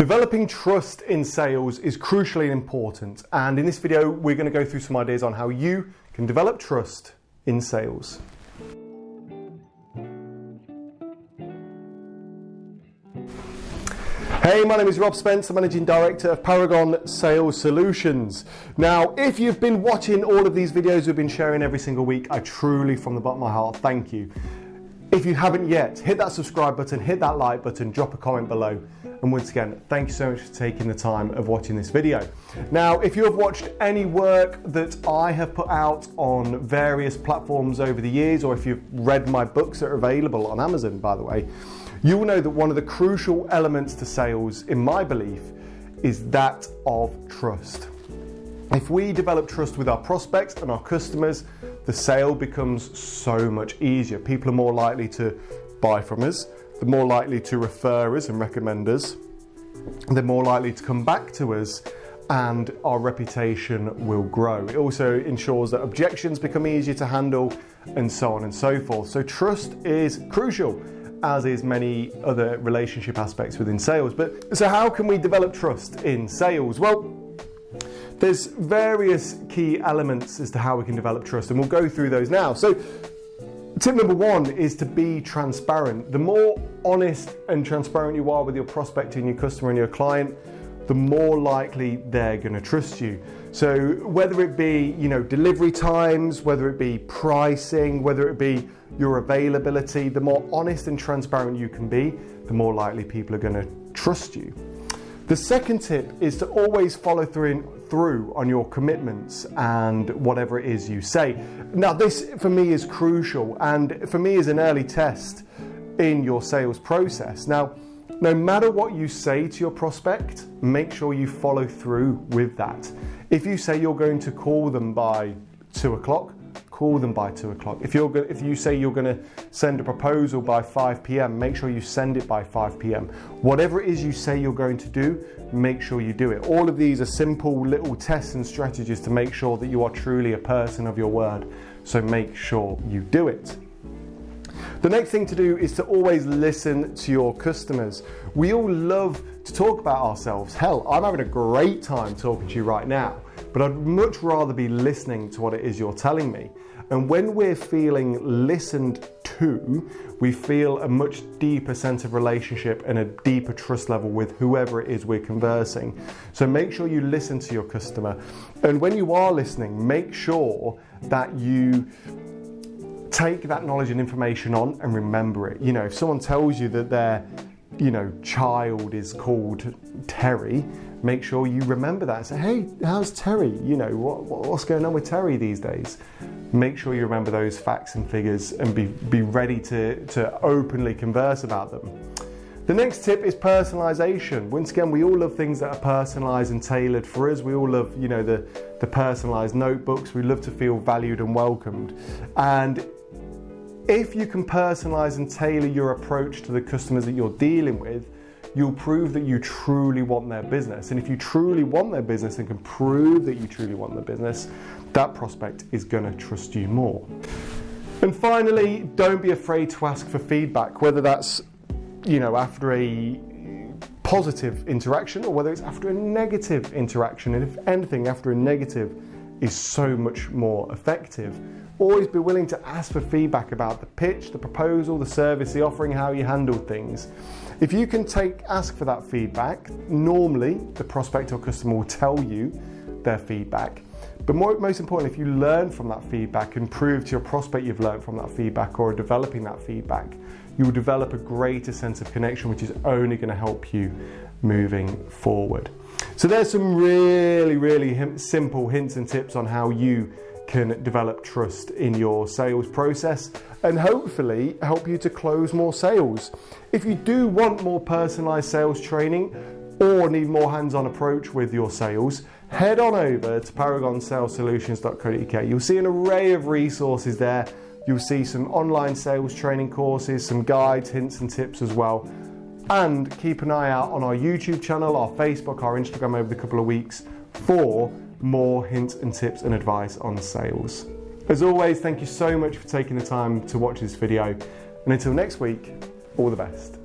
Developing trust in sales is crucially important, and in this video we're going to go through some ideas on how you can develop trust in sales. Hey, my name is Rob Spence, Managing Director of Paragon Sales Solutions. Now, if you've been watching all of these videos we've been sharing every single week, I truly, from the bottom of my heart, thank you. If you haven't yet, hit that subscribe button, hit that like button, drop a comment below. And once again, thank you so much for taking the time of watching this video. Now, if you have watched any work that I have put out on various platforms over the years, or if you've read my books that are available on Amazon, by the way, you will know that one of the crucial elements to sales, in my belief, is that of trust. If we develop trust with our prospects and our customers, the sale becomes so much easier. People are more likely to buy from us, they're more likely to refer us and recommend us, they're more likely to come back to us, and our reputation will grow. It also ensures that objections become easier to handle, and so on and so forth. So trust is crucial, as is many other relationship aspects within sales. So how can we develop trust in sales? Well, there's various key elements as to how we can develop trust, and we'll go through those now. So tip number one is to be transparent. The more honest and transparent you are with your prospect and your customer and your client, the more likely they're going to trust you. So whether it be, delivery times, whether it be pricing, whether it be your availability, the more honest and transparent you can be, the more likely people are going to trust you. The second tip is to always follow through on your commitments and whatever it is you say. Now, this for me is crucial, and for me is an early test in your sales process. Now, no matter what you say to your prospect, make sure you follow through with that. If you say you're going to call them by 2 o'clock, call them by 2 o'clock. If you say you're going to send a proposal by 5 p.m, make sure you send it by 5 p.m. Whatever it is you say you're going to do, make sure you do it. All of these are simple little tests and strategies to make sure that you are truly a person of your word. So make sure you do it. The next thing to do is to always listen to your customers. We all love to talk about ourselves. Hell, I'm having a great time talking to you right now, but I'd much rather be listening to what it is you're telling me. And when we're feeling listened to, we feel a much deeper sense of relationship and a deeper trust level with whoever it is we're conversing. So make sure you listen to your customer. And when you are listening, make sure that you take that knowledge and information on and remember it. If someone tells you that their child is called Terry, make sure you remember that and say, hey, how's Terry? What's going on with Terry these days? Make sure you remember those facts and figures and be ready to openly converse about them. The next tip is personalization. Once again, we all love things that are personalized and tailored for us. We all love, the personalized notebooks. We love to feel valued and welcomed. And if you can personalize and tailor your approach to the customers that you're dealing with, you'll prove that you truly want their business. And if you truly want their business and can prove that you truly want their business, that prospect is going to trust you more. And finally, don't be afraid to ask for feedback, whether that's, after a positive interaction or whether it's after a negative interaction. And if anything, after a negative is so much more effective. Always be willing to ask for feedback about the pitch, the proposal, the service, the offering, how you handled things. If you can ask for that feedback, normally the prospect or customer will tell you their feedback. But most importantly, if you learn from that feedback and prove to your prospect you've learned from that feedback or are developing that feedback, you will develop a greater sense of connection, which is only going to help you moving forward. So there's some really, really simple hints and tips on how you can develop trust in your sales process and hopefully help you to close more sales. If you do want more personalized sales training or need more hands-on approach with your sales, head on over to paragonsalessolutions.co.uk. You'll see an array of resources there. You'll see some online sales training courses, some guides, hints and tips as well. And keep an eye out on our YouTube channel, our Facebook, our Instagram over the couple of weeks for more hints and tips and advice on sales. As always, thank you so much for taking the time to watch this video. And until next week, all the best.